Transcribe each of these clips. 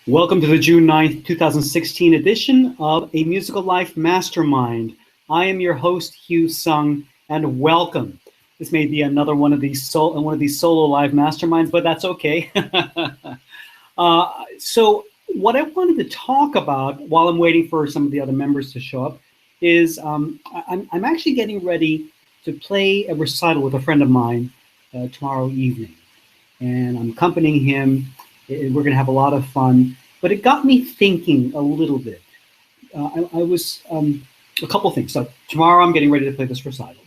Welcome to the June 9th, 2016 edition of A Musical Life Mastermind. I am your host, Hugh Sung, and welcome. This may be another one of these solo live masterminds, but that's okay. So what I wanted to talk about while I'm waiting for some of the other members to show up is I'm actually getting ready to play a recital with a friend of mine tomorrow evening. And I'm accompanying him. We're going to have a lot of fun, but it got me thinking a little bit. I was a couple things. So tomorrow I'm getting ready to play this recital,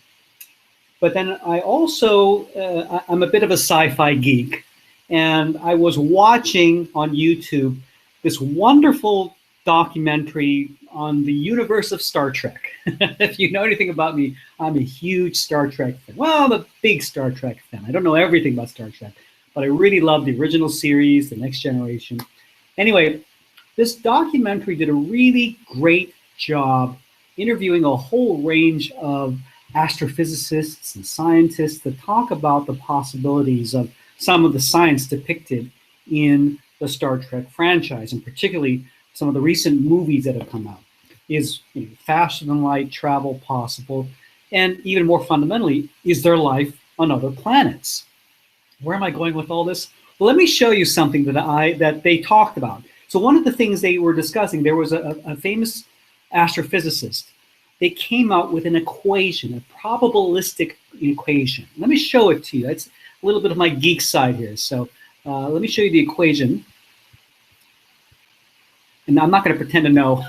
but then I also I'm a bit of a sci-fi geek, and I was watching on YouTube this wonderful documentary on the universe of Star Trek. If you know anything about me, I'm a huge Star Trek fan. Well, I'm a big Star Trek fan. I don't know everything about Star Trek, but I really love the original series, The Next Generation. Anyway, this documentary did a really great job interviewing a whole range of astrophysicists and scientists to talk about the possibilities of some of the science depicted in the Star Trek franchise, and particularly some of the recent movies that have come out. Is faster than light travel possible? And even more fundamentally, is there life on other planets? Where am I going with all this? Well, let me show you something that they talked about. So one of the things they were discussing, there was a famous astrophysicist. They came out with an equation, a probabilistic equation. Let me show it to you. It's a little bit of my geek side here. So let me show you the equation. And I'm not going to pretend to know.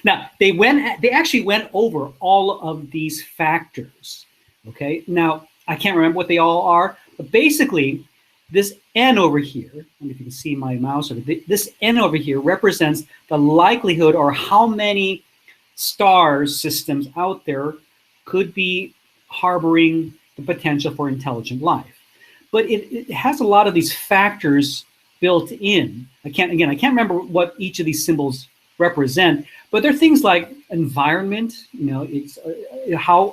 Now, they actually went over all of these factors. Okay. Now, I can't remember what they all are. But basically, this n over here, I don't know if you can see my mouse, this n over here represents the likelihood or how many stars systems out there could be harboring the potential for intelligent life. But it has a lot of these factors built in. I can't remember what each of these symbols represent, but they're things like environment, it's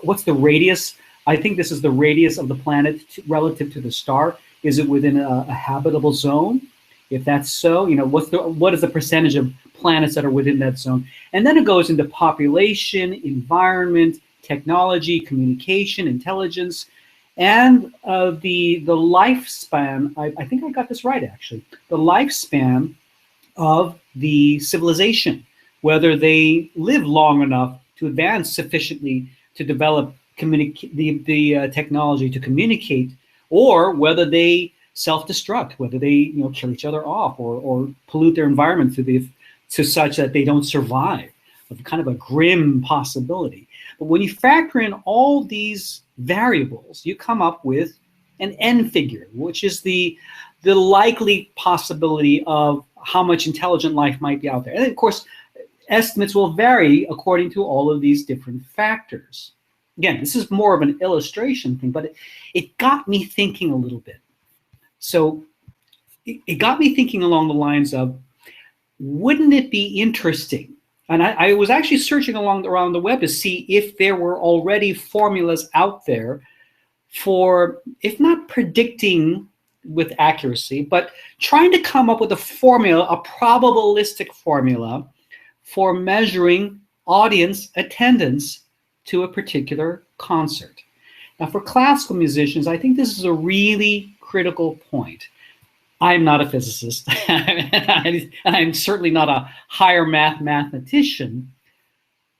what's the radius? I think this is the radius of the planet relative to the star. Is it within a habitable zone? If that's so, what is the percentage of planets that are within that zone? And then it goes into population, environment, technology, communication, intelligence, and the lifespan. I think I got this right, actually. The lifespan of the civilization, whether they live long enough to advance sufficiently to develop the technology to communicate, or whether they self-destruct, whether they kill each other off or pollute their environment to such that they don't survive. Kind of a grim possibility. But when you factor in all these variables, you come up with an n figure, which is the likely possibility of how much intelligent life might be out there. And of course, estimates will vary according to all of these different factors. Again, this is more of an illustration thing, but it got me thinking a little bit. So it got me thinking along the lines of, wouldn't it be interesting? And I was actually searching around the web to see if there were already formulas out there for, if not predicting with accuracy, but trying to come up with a formula, a probabilistic formula for measuring audience attendance to a particular concert. Now, for classical musicians, I think this is a really critical point. I'm not a physicist, and I'm certainly not a higher mathematician,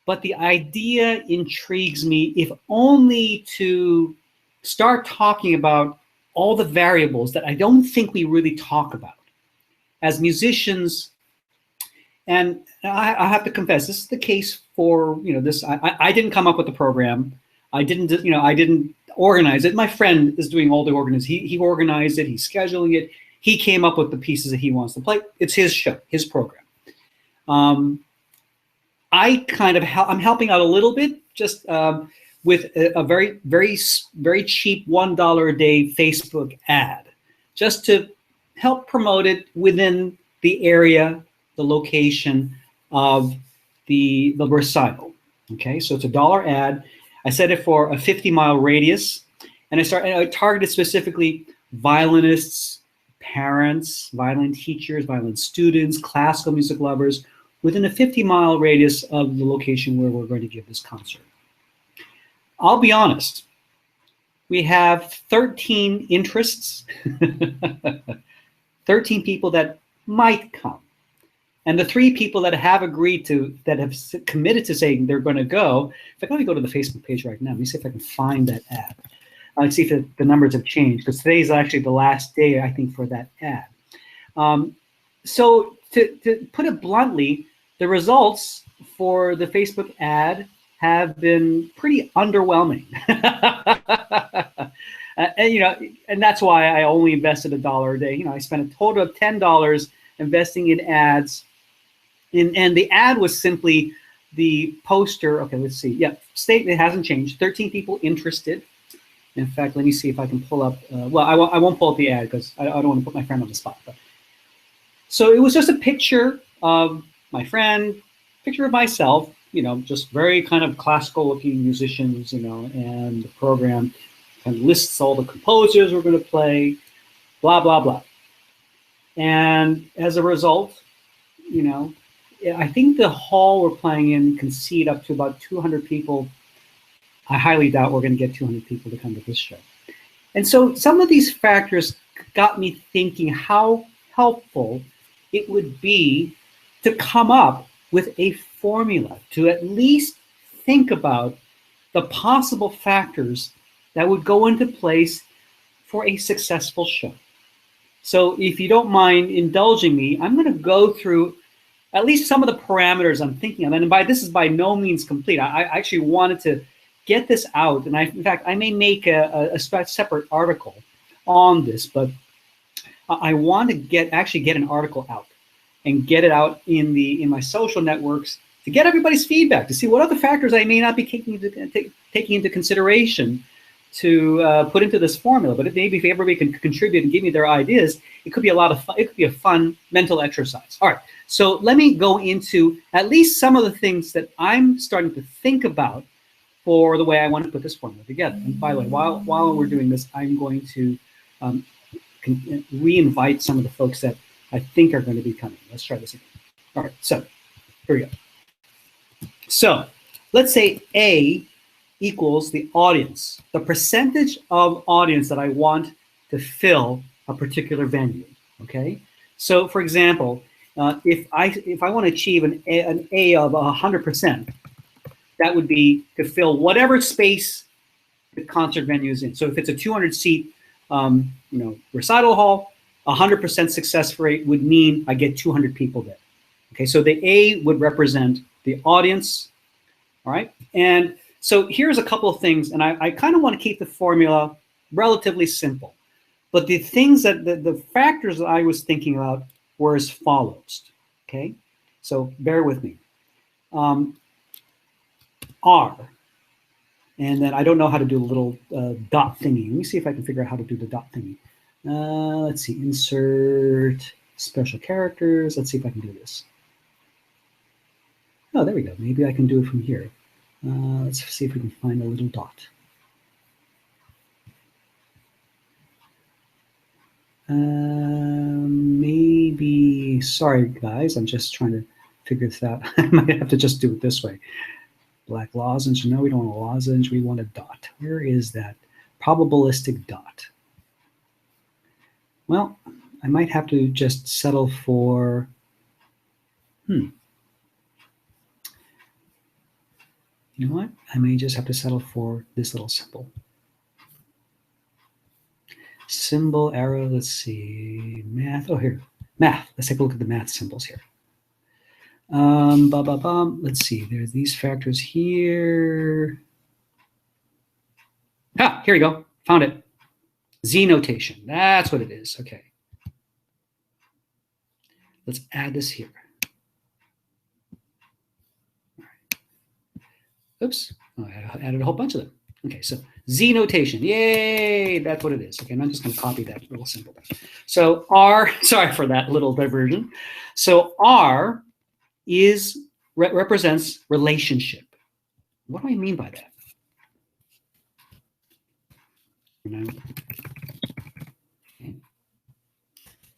but the idea intrigues me, if only to start talking about all the variables that I don't think we really talk about as musicians. And I have to confess, this is the case for, this. I didn't come up with the program. I didn't organize it. My friend is doing all the organizing. He organized it. He's scheduling it. He came up with the pieces that he wants to play. It's his show, his program. I'm helping out a little bit, just with a very, very, very cheap $1 a day Facebook ad, just to help promote it within the area, the location of the recital. Okay, so it's a $1 ad. I set it for a 50-mile radius, and I targeted specifically violinists, parents, violin teachers, violin students, classical music lovers within a 50-mile radius of the location where we're going to give this concert. I'll be honest, we have 13 interests, 13 people that might come. And the 3 people that have agreed to, that have committed to saying they're going to go, in fact, let me go to the Facebook page right now. Let me see if I can find that ad. Let's see if the numbers have changed, because today is actually the last day, I think, for that ad. So to put it bluntly, the results for the Facebook ad have been pretty underwhelming. And that's why I only invested $1 a day. I spent a total of $10 investing in ads. And the ad was simply the poster. Okay, let's see. Yeah, it hasn't changed. 13 people interested. In fact, let me see if I can pull up. Well, I won't pull up the ad because I don't want to put my friend on the spot. But. So it was just a picture of my friend, picture of myself, just very kind of classical looking musicians, and the program kind of lists all the composers we're going to play, blah, blah, blah. And as a result, I think the hall we're playing in can seat up to about 200 people. I highly doubt we're going to get 200 people to come to this show. And so some of these factors got me thinking how helpful it would be to come up with a formula, to at least think about the possible factors that would go into place for a successful show. So if you don't mind indulging me, I'm going to go through at least some of the parameters I'm thinking of. And this is by no means complete. I actually wanted to get this out. And in fact, I may make a separate article on this, but I want to get an article out and get it out in my social networks to get everybody's feedback, to see what other factors I may not be taking into consideration to put into this formula. But maybe if everybody can contribute and give me their ideas, it could be a lot of fun. It could be a fun mental exercise. All right, so let me go into at least some of the things that I'm starting to think about for the way I want to put this formula together. And by the way, while we're doing this, I'm going to re-invite some of the folks that I think are going to be coming. Let's try this again. All right, so here we go. So let's say A equals the audience, the percentage of audience that I want to fill a particular venue, okay? So for example, if I want to achieve an A of 100%, that would be to fill whatever space the concert venue is in. So if it's a 200-seat recital hall, 100% success rate would mean I get 200 people there. Okay, so the A would represent the audience, all right? And so here's a couple of things, and I kind of want to keep the formula relatively simple. But the things the factors that I was thinking about were as follows, okay? So bear with me. R, and then I don't know how to do a little dot thingy. Let me see if I can figure out how to do the dot thingy. Let's see, insert special characters. Let's see if I can do this. Oh, there we go. Maybe I can do it from here. Let's see if we can find a little dot. Maybe, sorry guys, I'm just trying to figure this out. I might have to just do it this way. Black lozenge, no, we don't want a lozenge, we want a dot. Where is that probabilistic dot? Well, I might have to just settle for, you know what? I may just have to settle for this little symbol. Symbol, arrow, let's see, math, oh here, math. Let's take a look at the math symbols here. Let's see, there's these factors here. Ah, here we go, found it. Z notation, that's what it is, okay. Let's add this here. All right. Oops, oh, I added a whole bunch of them. Okay, so Z notation, yay, that's what it is. Okay, and I'm just gonna copy that little symbol. So R, sorry for that little diversion. So R represents relationship. What do I mean by that?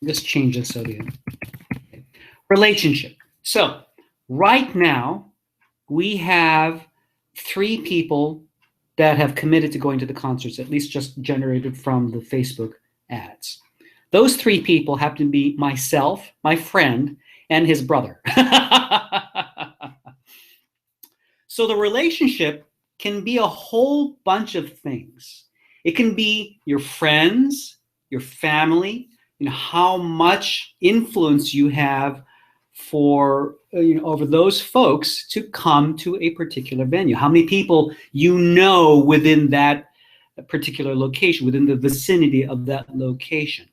Just change this so the relationship. So right now we have 3 people that have committed to going to the concerts, at least just generated from the Facebook ads. Those 3 people happen to be myself, my friend, and his brother. So the relationship can be a whole bunch of things. It can be your friends, your family, how much influence you have for over those folks to come to a particular venue. How many people you know within that particular location, within the vicinity of that location.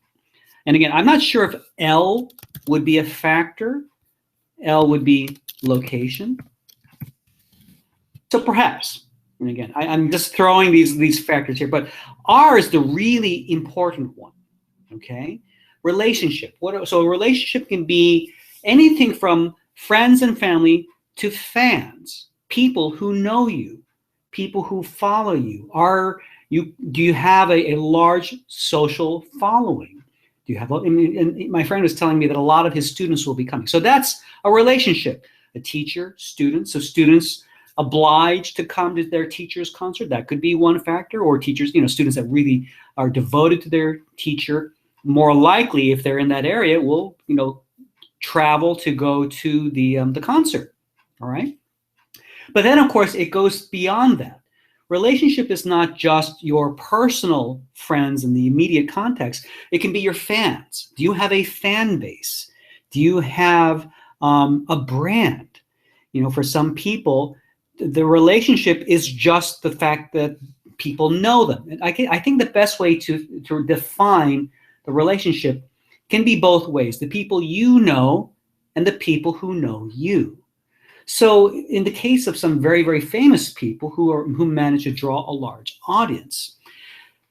And again, I'm not sure if L would be a factor. L would be location. So perhaps, and again, I'm just throwing these factors here, but R is the really important one, okay? Relationship. So a relationship can be anything from friends and family to fans, people who know you, people who follow you. Do you have a large social following? Do you have? And my friend was telling me that a lot of his students will be coming. So that's a relationship. A teacher, student. So students obliged to come to their teacher's concert. That could be one factor. Or teachers, students that really are devoted to their teacher. More likely, if they're in that area, will travel to go to the concert. All right. But then, of course, it goes beyond that. Relationship is not just your personal friends in the immediate context. It can be your fans. Do you have a fan base? Do you have a brand? For some people, the relationship is just the fact that people know them. And I think the best way to define the relationship can be both ways. The people you know and the people who know you. So in the case of some very, very famous people who manage to draw a large audience,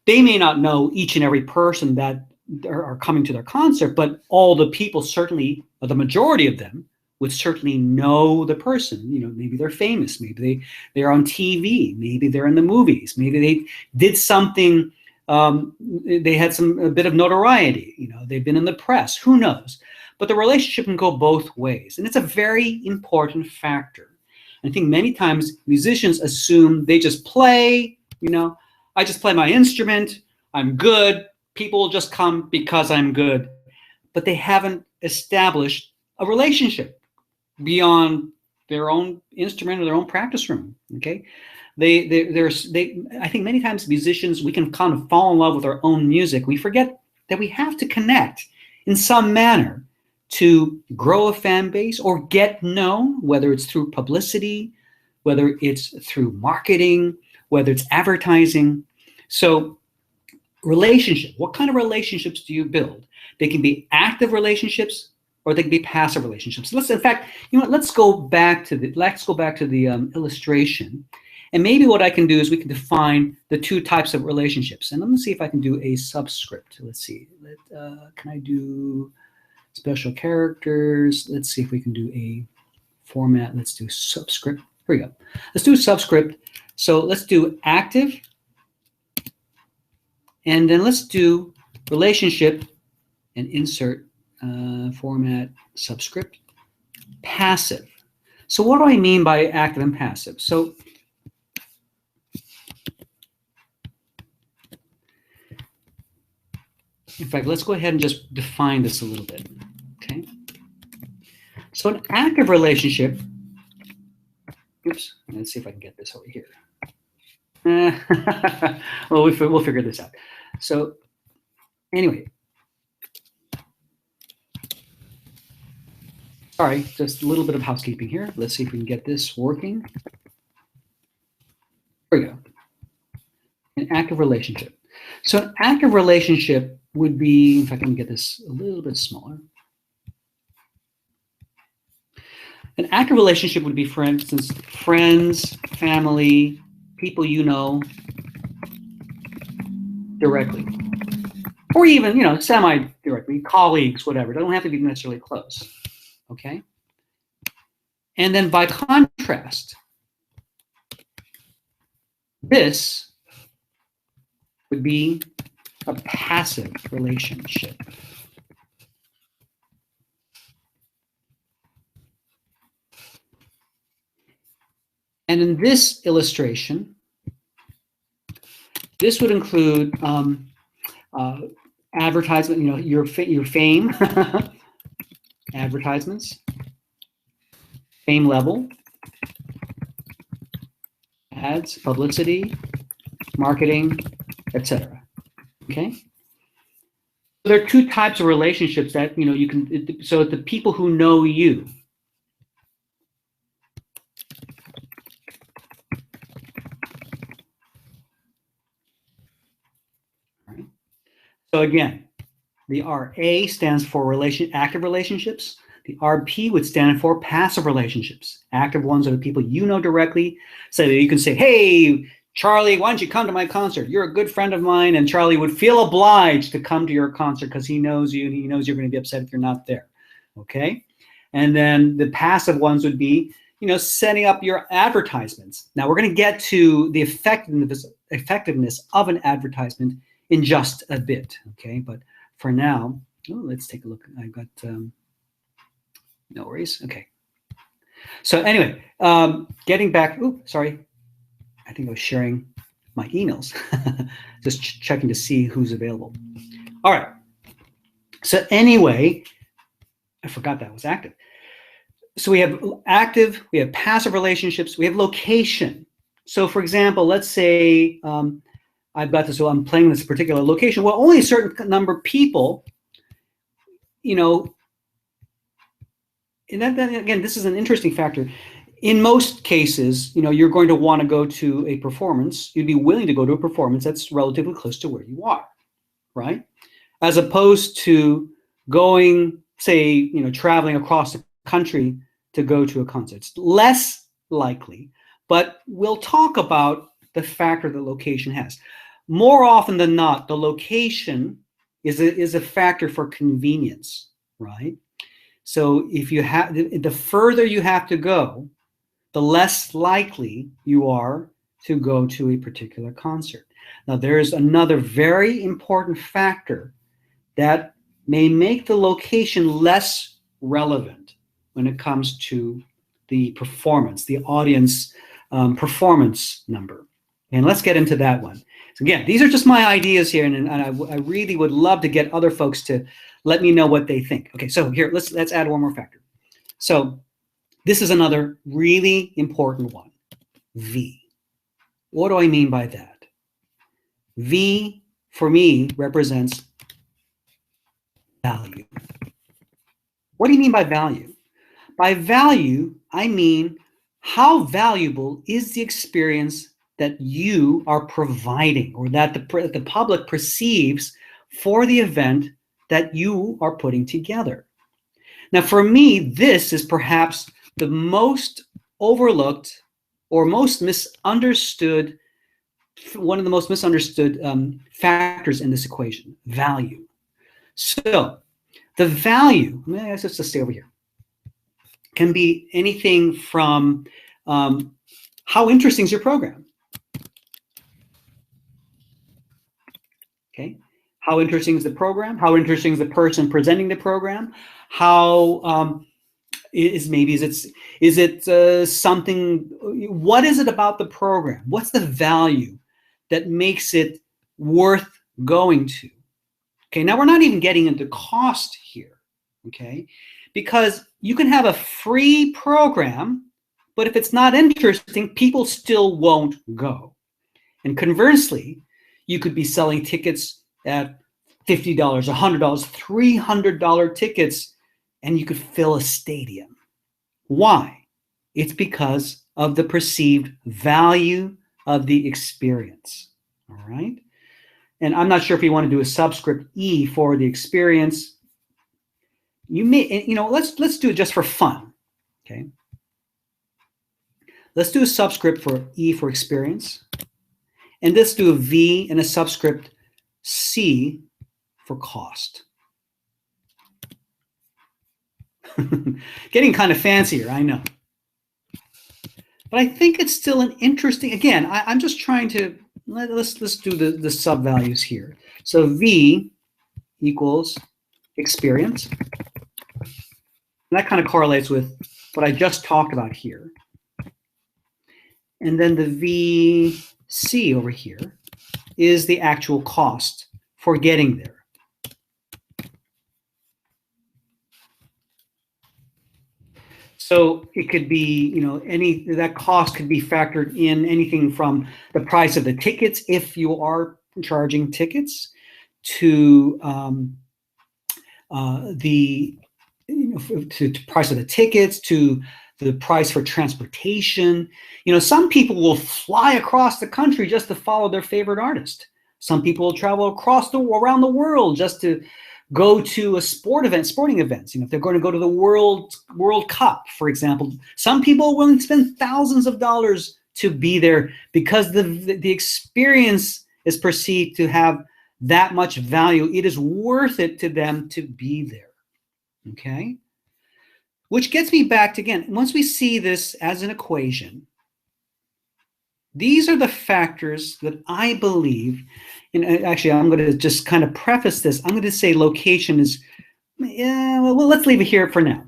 they may not know each and every person that are coming to their concert, but all the people certainly, or the majority of them, would certainly know the person. Maybe they're famous, maybe they're on TV, maybe they're in the movies, maybe they did something, they had a bit of notoriety, they've been in the press, who knows? But the relationship can go both ways. And it's a very important factor. I think many times musicians assume they just play, I just play my instrument, I'm good, people will just come because I'm good. But they haven't established a relationship beyond their own instrument or their own practice room, okay? I think many times musicians, we can kind of fall in love with our own music. We forget that we have to connect in some manner to grow a fan base or get known, whether it's through publicity, whether it's through marketing, whether it's advertising. So relationship, what kind of relationships do you build? They can be active relationships or they can be passive relationships. Let's go back to the illustration. And maybe what I can do is we can define the 2 types of relationships. And let me see if I can do a subscript. Let's see, can I do special characters? Let's see if we can do a format. Let's do subscript. Here we go. Let's do subscript. So let's do active. And then let's do relationship and insert format subscript. Passive. So what do I mean by active and passive? So in fact, let's go ahead and just define this a little bit, okay? So an active relationship, oops, let's see if I can get this over here. Well, we'll figure this out. So anyway, sorry, just a little bit of housekeeping here. Let's see if we can get this working. There we go. An active relationship. So an active relationship would be, if I can get this a little bit smaller. An active relationship would be, for instance, friends, family, people you know directly. Or even, semi-directly, colleagues, whatever. It don't have to be necessarily close, okay? And then by contrast, this would be a passive relationship. And in this illustration, this would include advertisement, your fame, advertisements, fame level, ads, publicity, marketing, etc. Okay. There are two types of relationships that you can. So the people who know you. Right. So again, the RA stands for active relationships. The RP would stand for passive relationships. Active ones are the people you know directly. So you can say, hey, Charlie, why don't you come to my concert? You're a good friend of mine. And Charlie would feel obliged to come to your concert because he knows you and he knows you're going to be upset if you're not there. Okay. And then the passive ones would be, setting up your advertisements. Now we're going to get to the effectiveness of an advertisement in just a bit. Okay. But for now, let's take a look. I've got, no worries. Okay. So anyway, getting back, sorry. I think I was sharing my emails, just checking to see who's available. All right. So anyway, I forgot that was active. So we have active, we have passive relationships, we have location. So for example, let's say I've got this, so I'm playing this particular location. Well, only a certain number of people, and that again, this is an interesting factor. In most cases, you're going to want to go to a performance. You'd be willing to go to a performance that's relatively close to where you are, right? As opposed to going, say, traveling across the country to go to a concert. It's less likely, but we'll talk about the factor the location has. More often than not, the location is a factor for convenience, right? So if you have, the further you have to go, the less likely you are to go to a particular concert. Now, there is another very important factor that may make the location less relevant when it comes to the performance, the audience performance number. And let's get into that one. So again, these are just my ideas here, and I really would love to get other folks to let me know what they think. Okay, so here, let's add one more factor. So this is another really important one, V. What do I mean by that? V, for me, represents value. What do you mean by value? By value, I mean how valuable is the experience that you are providing or that the public perceives for the event that you are putting together. Now, for me, this is perhaps the most overlooked or most misunderstood, one of the most misunderstood factors in this equation, value. So the value, let's just stay over here, can be anything from how interesting is your program? Okay, how interesting is the program? How interesting is the person presenting the program? How is it something? What is it about the program? What's the value that makes it worth going to? Okay, now we're not even getting into cost here. Okay, because you can have a free program, but if it's not interesting, people still won't go. And conversely, you could be selling tickets at $50, $100, $300 tickets, and you could fill a stadium. Why? It's because of the perceived value of the experience. All right. And I'm not sure if you want to do a subscript E for the experience. You may, let's do it just for fun. Okay. Let's do a subscript for E for experience. And let's do a V and a subscript C for cost. Getting kind of fancier, I know. But I think it's still an interesting, again, I'm just trying to, let's do the sub values here. So V equals experience. And that kind of correlates with what I just talked about here. And then the VC over here is the actual cost for getting there. So it could be, that cost could be factored in anything from the price of the tickets, if you are charging tickets, to the to price of the tickets, to the price for transportation. Some people will fly across the country just to follow their favorite artist. Some people will travel around the world just to go to a sporting events. If they're going to go to the World Cup, for example, some people are willing to spend thousands of dollars to be there because the experience is perceived to have that much value. It is worth it to them to be there. Okay? Which gets me back to, again, once we see this as an equation, these are the factors that I believe, and actually I'm going to just kind of preface this. I'm going to say location is, well, let's leave it here for now.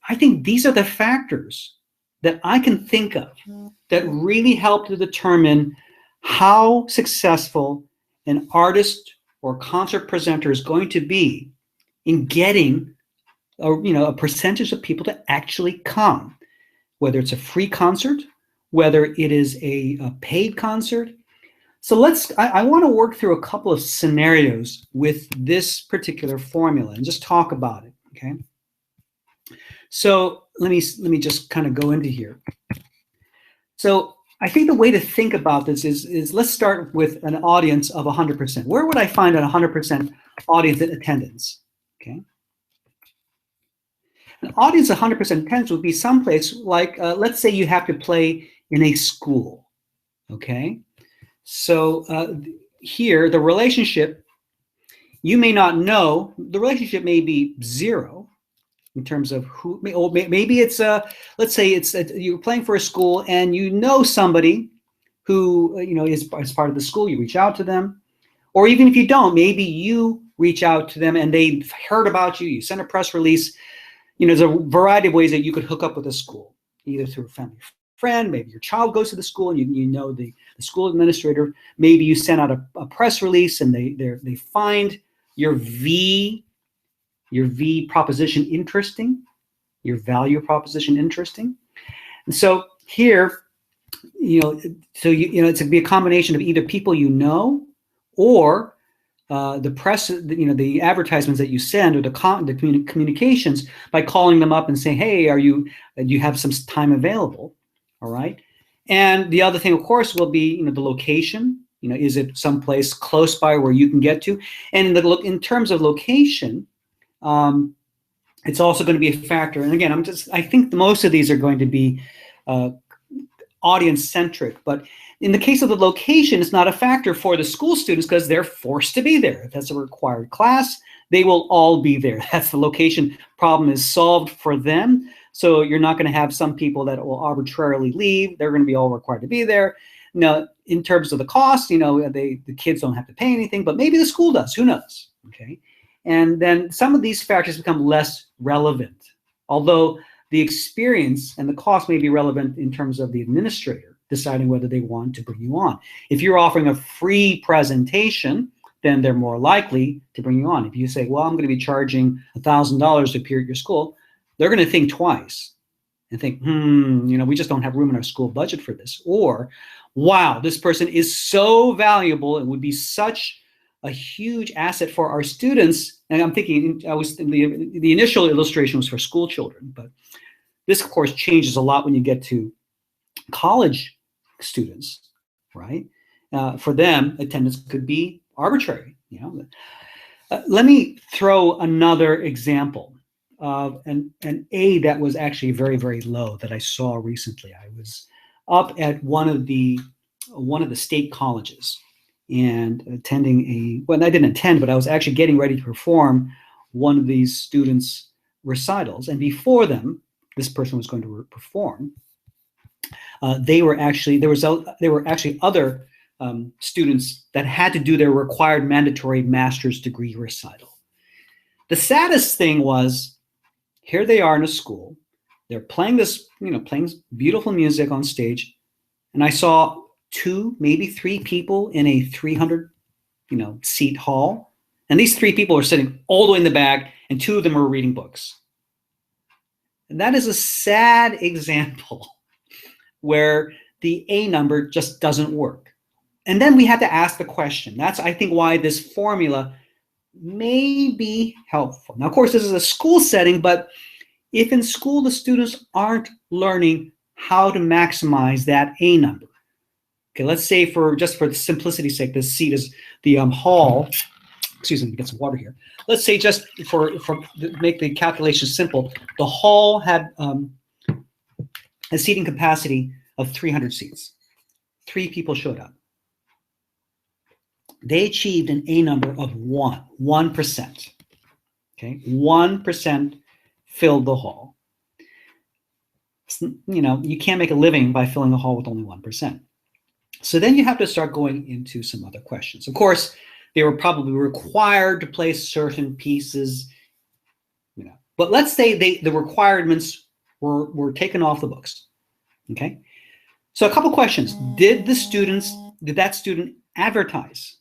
I think these are the factors that I can think of that really help to determine how successful an artist or concert presenter is going to be in getting a percentage of people to actually come, whether it's a free concert, whether it is a paid concert. So I want to work through a couple of scenarios with this particular formula and just talk about it, okay? So let me just kind of go into here. So I think the way to think about this is let's start with an audience of 100%. Where would I find a 100% audience attendance, okay? An audience of 100% attendance would be someplace like, let's say you have to play in a school, okay? So here, the relationship, you may not know, the relationship may be 0 in terms of who, or maybe it's, let's say you're playing for a school and you know somebody who, is part of the school, you reach out to them. Or even if you don't, maybe you reach out to them and they heard about you, you send a press release. There's a variety of ways that you could hook up with a school, either through a family friend, maybe your child goes to the school and you know the school administrator, maybe you send out a press release and they find your V proposition interesting, your value proposition interesting. And so here, it's going to be a combination of either people or the press, the advertisements that you send, or the communications by calling them up and saying, hey, do you have some time available? All right. And the other thing, of course, will be, the location. Is it someplace close by where you can get to? And in terms of location, it's also going to be a factor. And again, I think most of these are going to be audience centric, but in the case of the location, it's not a factor for the school students because they're forced to be there. If that's a required class, they will all be there. That's the location problem is solved for them. So you're not going to have some people that will arbitrarily leave. They're going to be all required to be there. Now, in terms of the cost, the kids don't have to pay anything, but maybe the school does. Who knows? Okay. And then some of these factors become less relevant, although the experience and the cost may be relevant in terms of the administrator deciding whether they want to bring you on. If you're offering a free presentation, then they're more likely to bring you on. If you say, well, I'm going to be charging $1,000 to appear at your school, they're going to think twice and think, we just don't have room in our school budget for this. Or, wow, this person is so valuable, it would be such a huge asset for our students. And I'm thinking, the initial illustration was for school children, but this, of course, changes a lot when you get to college students, right? For them, attendance could be arbitrary. Let me throw another example of an A that was actually very, very low that I saw recently. I was up at one of the state colleges and attending I didn't attend, but I was actually getting ready to perform one of these students' recitals. And before them, this person was going to perform. There were actually other students that had to do their required mandatory master's degree recital. The saddest thing was, here they are in a school. They're playing playing beautiful music on stage, and I saw 2, maybe 3 people in a 300, seat hall. And these 3 people are sitting all the way in the back, and 2 of them are reading books. And that is a sad example where the A number just doesn't work. And then we have to ask the question. That's, I think, why this formula may be helpful. Now, of course, this is a school setting, but if in school the students aren't learning how to maximize that A number. Okay, let's say just for simplicity's sake, this seat is the hall. Excuse me, get some water here. Let's say just for make the calculation simple, the hall had a seating capacity of 300 seats. 3 people showed up. They achieved an A number of 1%. Okay, 1% filled the hall. You can't make a living by filling a hall with only 1%. So then you have to start going into some other questions. Of course, they were probably required to play certain pieces, But let's say the requirements were taken off the books. Okay. So a couple questions. Did that student advertise?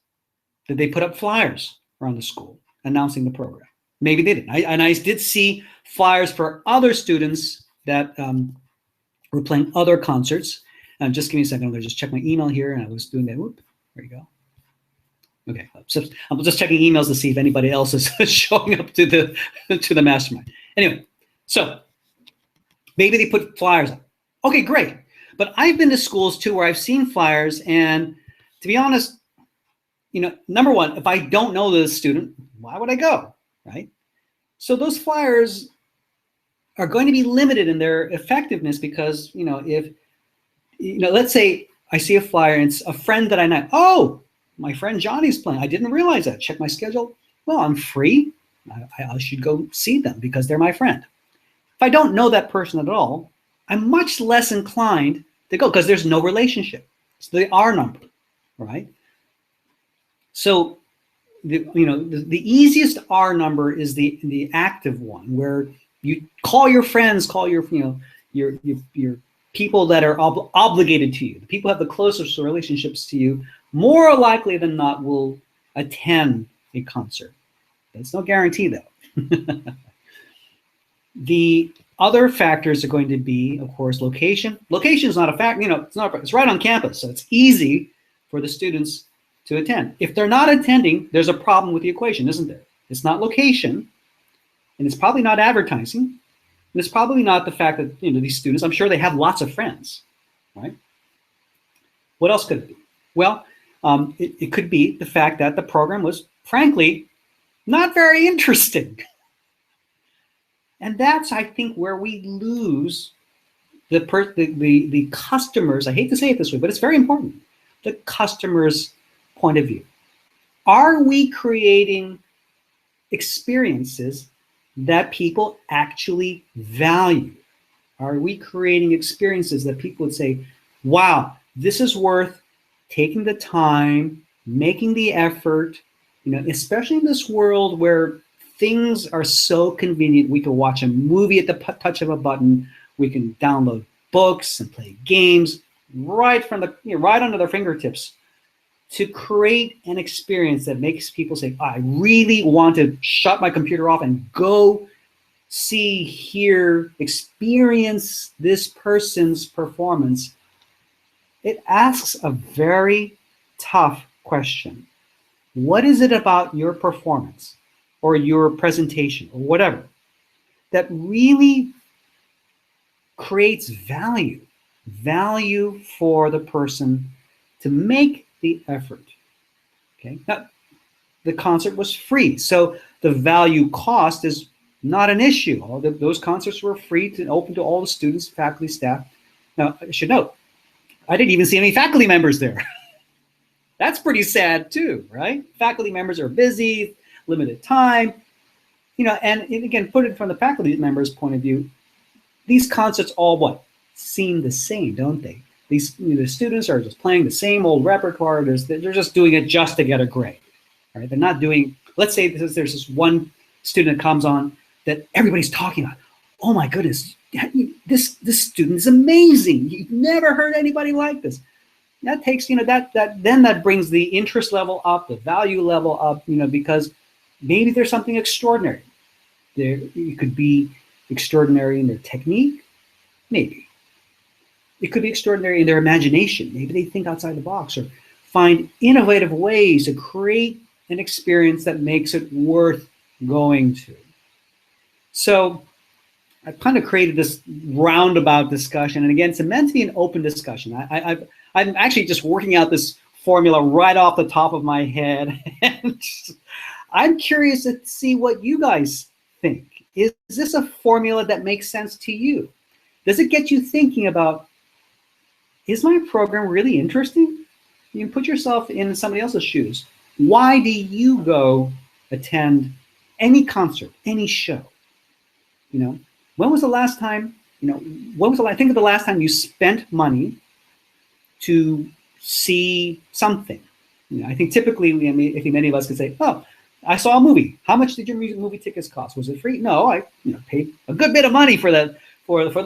Did they put up flyers around the school announcing the program? Maybe they didn't. I did see flyers for other students that were playing other concerts. Just give me a second. I'm going to just check my email here, and I was doing that. Whoop, there you go. Okay, so I'm just checking emails to see if anybody else is showing up to the mastermind. Anyway, so maybe they put flyers up. Okay, great. But I've been to schools too where I've seen flyers, and to be honest, number one, if I don't know the student, why would I go, right? So those flyers are going to be limited in their effectiveness because, if let's say I see a flyer and it's a friend that I know. Oh, my friend Johnny's playing. I didn't realize that. Check my schedule. Well, I'm free. I should go see them because they're my friend. If I don't know that person at all, I'm much less inclined to go because there's no relationship. It's the R number, right? So, the easiest R number is the active one, where you call your friends, call your people that are obligated to you. The people who have the closest relationships to you, more likely than not, will attend a concert. That's no guarantee, though. The other factors are going to be, of course, location. Location is not a fact. It's right on campus, so it's easy for the students to attend. If they're not attending, there's a problem with the equation, isn't there? It's not location, and it's probably not advertising, and it's probably not the fact that these students, I'm sure they have lots of friends, right? What else could it be? Well, it could be the fact that the program was, frankly, not very interesting. And that's, I think, where we lose the customers. I hate to say it this way, but it's very important. The customer's point of view. Are we creating experiences that people actually value? Are we creating experiences that people would say, wow, this is worth taking the time, making the effort, especially in this world where things are so convenient. We can watch a movie at the touch of a button. We can download books and play games right under their fingertips, to create an experience that makes people say, I really want to shut my computer off and go see, hear, experience this person's performance. It asks a very tough question. What is it about your performance or your presentation or whatever that really creates value for the person to make the effort? Okay, now the concert was free, so the value cost is not an issue. Those concerts were free to open to all the students, faculty, staff. Now, I should note, I didn't even see any faculty members there. That's pretty sad too, right? Faculty members are busy, limited time, and again, put it from the faculty members' point of view, these concerts all seem the same, don't they? These the students are just playing the same old repertoire. They're just doing it just to get a grade, right? They're not doing. Let's say there's this one student that comes on that everybody's talking about. oh my goodness, this student is amazing. You've never heard anybody like this. That takes, that brings the interest level up, the value level up, because maybe there's something extraordinary. It could be extraordinary in their technique, maybe. It could be extraordinary in their imagination. Maybe they think outside the box or find innovative ways to create an experience that makes it worth going to. So I've kind of created this roundabout discussion. And again, it's meant to be an open discussion. I'm actually just working out this formula right off the top of my head. And I'm curious to see what you guys think. Is this a formula that makes sense to you? Does it get you thinking about, is my program really interesting? You can put yourself in somebody else's shoes. Why do you go attend any concert, any show? When was the last time, think of the last time you spent money to see something? I think typically, I think many of us could say, oh, I saw a movie. How much did your movie tickets cost? Was it free? No, I paid a good bit of money for the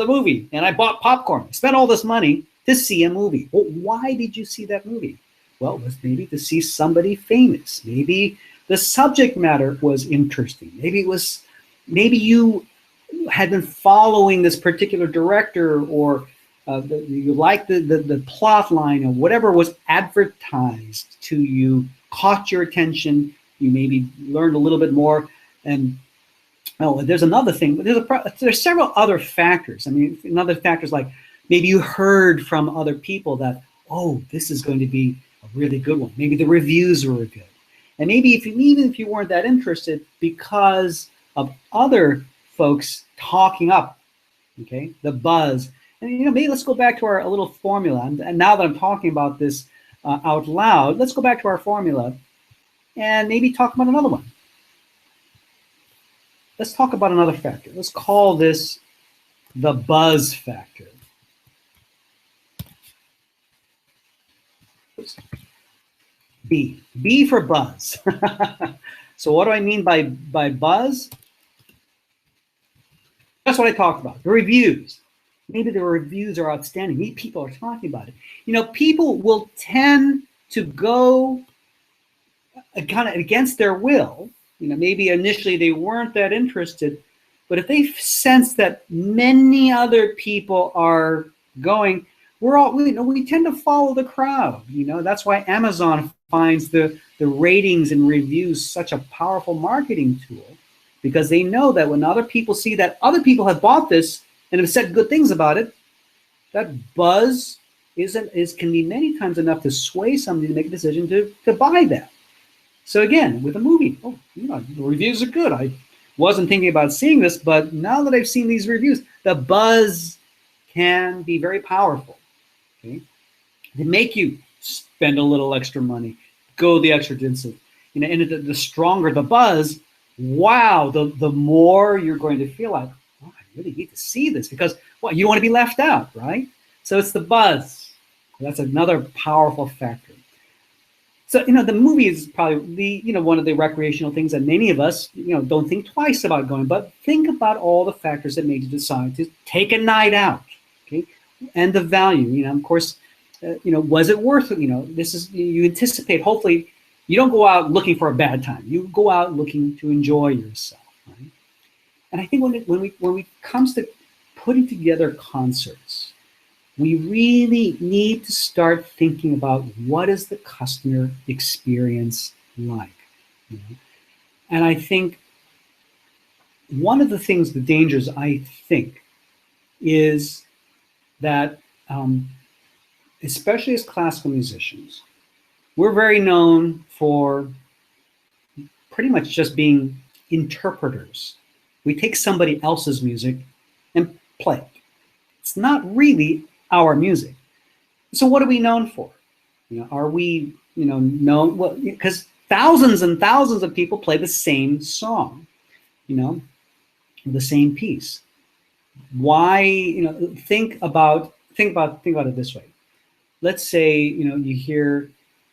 movie, and I bought popcorn. I spent all this money to see a movie. Well, why did you see that movie? Well, it was maybe to see somebody famous. Maybe the subject matter was interesting. Maybe you had been following this particular director, or you liked the plot line, or whatever was advertised to you, caught your attention. You maybe learned a little bit more. And there's another thing. There's several other factors. Another factors like maybe you heard from other people that, oh, this is going to be a really good one. Maybe the reviews were good. And maybe even if you weren't that interested, because of other folks talking up, okay, the buzz. And maybe let's go back to our little formula. And now that I'm talking about this out loud, let's go back to our formula and maybe talk about another one. Let's talk about another factor. Let's call this the buzz factor. B for buzz. So what do I mean by buzz? That's what I talked about, the reviews. Maybe the reviews are outstanding. Maybe people are talking about it. People will tend to go kind of against their will. Maybe initially they weren't that interested, but if they sense that many other people are going, we tend to follow the crowd. That's why Amazon finds the ratings and reviews such a powerful marketing tool, because they know that when other people see that other people have bought this and have said good things about it, that buzz can be many times enough to sway somebody to make a decision to buy that. So again, with a movie, the reviews are good. I wasn't thinking about seeing this, but now that I've seen these reviews, the buzz can be very powerful. Okay, they make you spend a little extra money, go the extra distance. And the stronger the buzz, wow, the more you're going to feel like, oh, I really need to see this, because you don't want to be left out, right? So it's the buzz. That's another powerful factor. So, the movie is probably one of the recreational things that many of us, don't think twice about going, but think about all the factors that made you decide to take a night out, okay? And the value, of course, was it worth it? You anticipate, hopefully, you don't go out looking for a bad time. You go out looking to enjoy yourself, right? And I think when it comes to putting together concerts, we really need to start thinking about what is the customer experience like. And I think one of the dangers, I think, is that especially as classical musicians, we're very known for pretty much just being interpreters. We take somebody else's music and play it. It's not really our music. So what are we known for? Are we, known? Well, because thousands and thousands of people play the same song, the same piece. Why? Think about it this way. Let's say you hear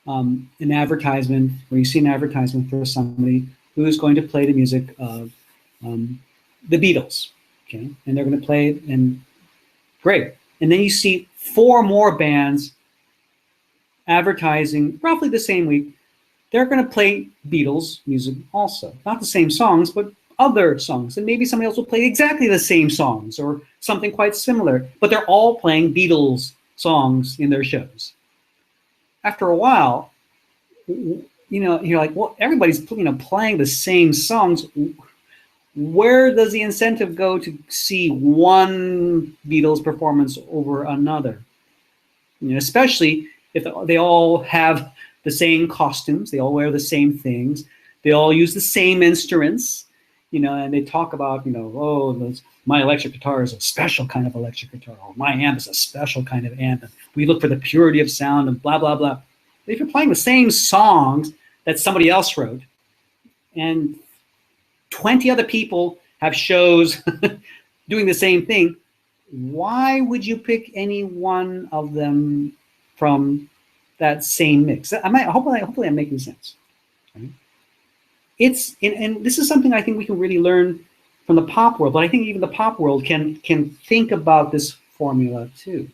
an advertisement, or you see an advertisement for somebody who is going to play the music of the Beatles. okay? And they're going to play it, and great. And then you see 4 more bands advertising roughly the same week. They're going to play Beatles music also. Not the same songs, but other songs. And maybe somebody else will play exactly the same songs or something quite similar, but they're all playing Beatles songs in their shows. After a while, you're like, well, everybody's playing the same songs. Where does the incentive go to see one Beatles performance over another? Especially if they all have the same costumes, they all wear the same things, they all use the same instruments, and they talk about, my electric guitar is a special kind of electric guitar, or my amp is a special kind of amp, and we look for the purity of sound and blah, blah, blah. If you're playing the same songs that somebody else wrote, and 20 other people have shows doing the same thing, why would you pick any one of them from that same mix? Hopefully I'm making sense. Right? And this is something I think we can really learn from the pop world, but I think even the pop world can think about this formula too.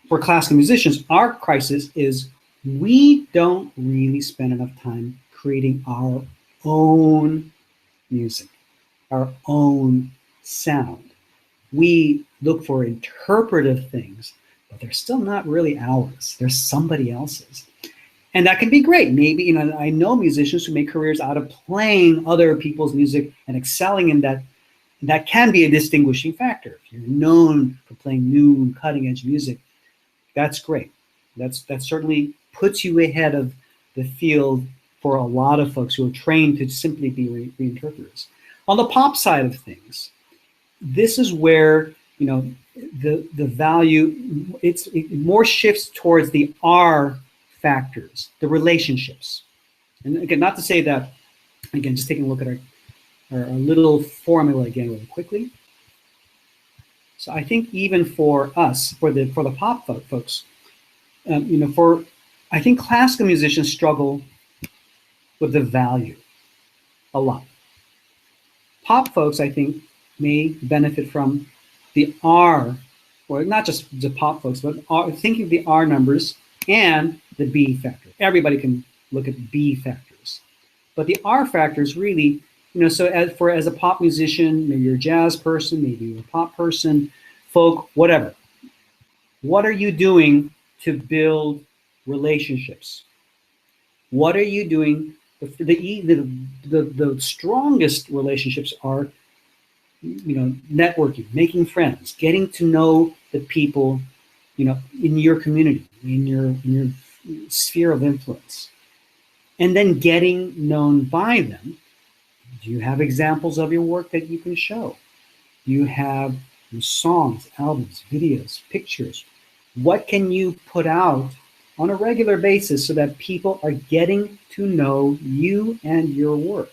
For classical musicians, our crisis is we don't really spend enough time creating our own music, our own sound. We look for interpretive things, but they're still not really ours. They're somebody else's. And that can be great. Maybe, I know musicians who make careers out of playing other people's music and excelling in that. That can be a distinguishing factor. If you're known for playing new and cutting edge music, that's great. That certainly puts you ahead of the field for a lot of folks who are trained to simply be reinterpreters. On the pop side of things, this is where the value it more shifts towards the R factors, the relationships. And again, not to say that, again, just taking a look at our little formula again really quickly. So I think even for us, for the pop folks, I think classical musicians struggle with the value a lot. Pop folks, I think, may benefit from the R, or not just the pop folks, but thinking of the R numbers and the B factor. Everybody can look at B factors, but the R factors really, so as a pop musician, maybe you're a jazz person, maybe you're a pop person, folk, whatever. What are you doing to build relationships? What are you doing? The strongest relationships are, networking, making friends, getting to know the people, in your community, in your sphere of influence, and then getting known by them. Do you have examples of your work that you can show? Do you have your songs, albums, videos, pictures? What can you put out on a regular basis so that people are getting to know you and your work?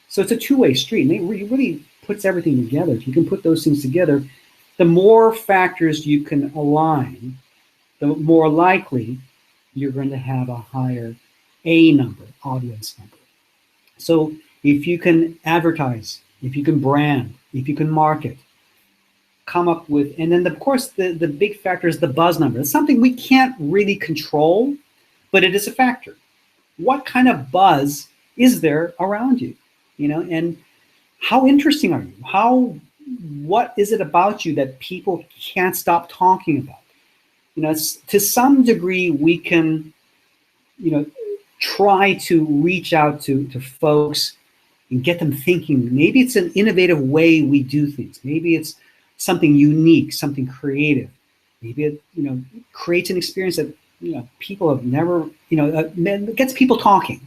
So it's a two-way street, and it really puts everything together. If you can put those things together, the more factors you can align, the more likely you're going to have a higher A number, audience number. So if you can advertise, if you can brand, if you can market, come up with, and then of course the big factor is the buzz number. It's something we can't really control, but it is a factor. What kind of buzz is there around you? And how interesting are you? What is it about you that people can't stop talking about? To some degree, we can, try to reach out to folks and get them thinking. Maybe it's an innovative way we do things. Maybe it's something unique, something creative. Maybe it, creates an experience that, people have never, gets people talking.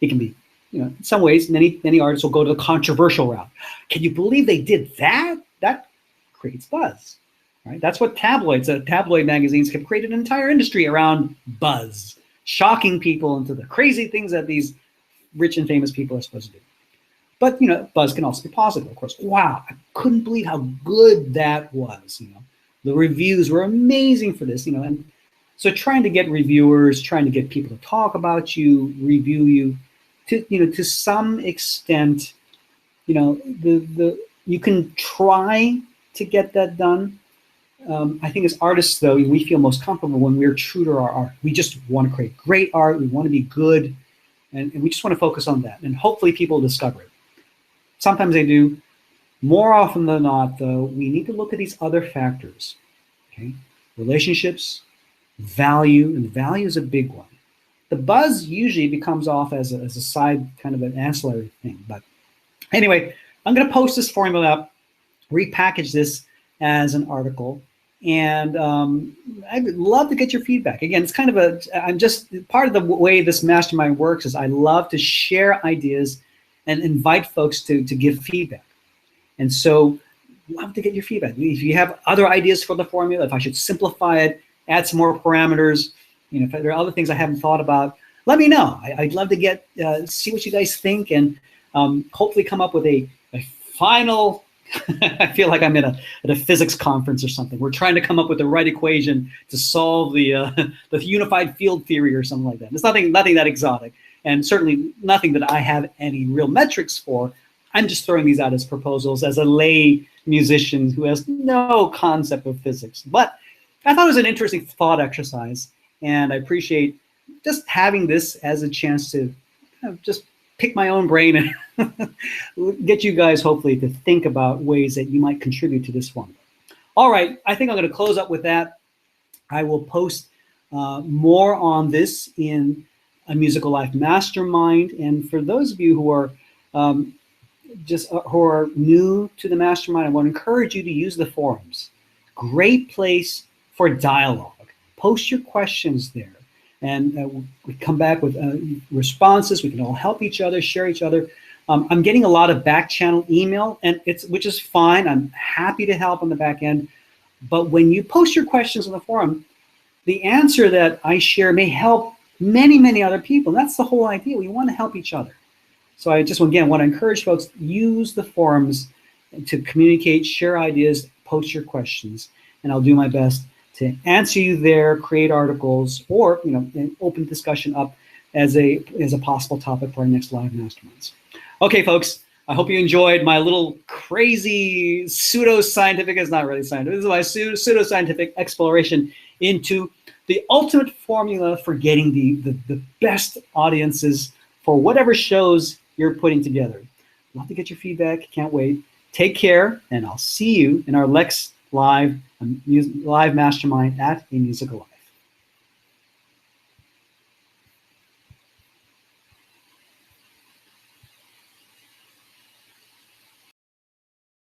It can be, in some ways, many artists will go to the controversial route. Can you believe they did that? That creates buzz, right? That's what tabloid magazines have created an entire industry around buzz, shocking people into the crazy things that these rich and famous people are supposed to do. But, buzz can also be positive, of course. Wow, I couldn't believe how good that was. The reviews were amazing for this, and so trying to get reviewers, trying to get people to talk about you, review you, to some extent, you can try to get that done. I think as artists, though, we feel most comfortable when we're true to our art. We just want to create great art. We want to be good, and we just want to focus on that. And hopefully people discover it. Sometimes they do. More often than not, though, we need to look at these other factors. Okay, relationships, value, and value is a big one. The buzz usually becomes off as a side, kind of an ancillary thing. But anyway, I'm going to post this formula up, repackage this as an article, and I'd love to get your feedback. Again, it's kind of I'm just, part of the way this mastermind works is I love to share ideas and invite folks to give feedback. And so love to get your feedback. If you have other ideas for the formula, if I should simplify it, add some more parameters, if there are other things I haven't thought about, let me know. I'd love to get see what you guys think, and hopefully come up with a final. I feel like I'm at a physics conference or something. We're trying to come up with the right equation to solve the unified field theory or something like that. It's nothing that exotic, and certainly nothing that I have any real metrics for. I'm just throwing these out as proposals as a lay musician who has no concept of physics. But I thought it was an interesting thought exercise, and I appreciate just having this as a chance to just pick my own brain and get you guys hopefully to think about ways that you might contribute to this formula. All right, I think I'm going to close up with that. I will post more on this in a Musical Life Mastermind. And for those of you who are who are new to the Mastermind, I want to encourage you to use the forums. Great place for dialogue. Post your questions there, and we come back with responses. We can all help each other, share each other. I'm getting a lot of back channel email, and which is fine. I'm happy to help on the back end. But when you post your questions on the forum, the answer that I share may help many, many other people. That's the whole idea. We want to help each other. So I just, again, want to encourage folks, use the forums to communicate, share ideas, post your questions, and I'll do my best to answer you there, create articles, or open discussion up as a possible topic for our next live masterminds. Okay, folks, I hope you enjoyed my little crazy pseudo-scientific, it's not really scientific, this is my pseudo-scientific exploration into the ultimate formula for getting the best audiences for whatever shows you're putting together. Love to get your feedback, can't wait. Take care, and I'll see you in our next live mastermind at A Musical Life.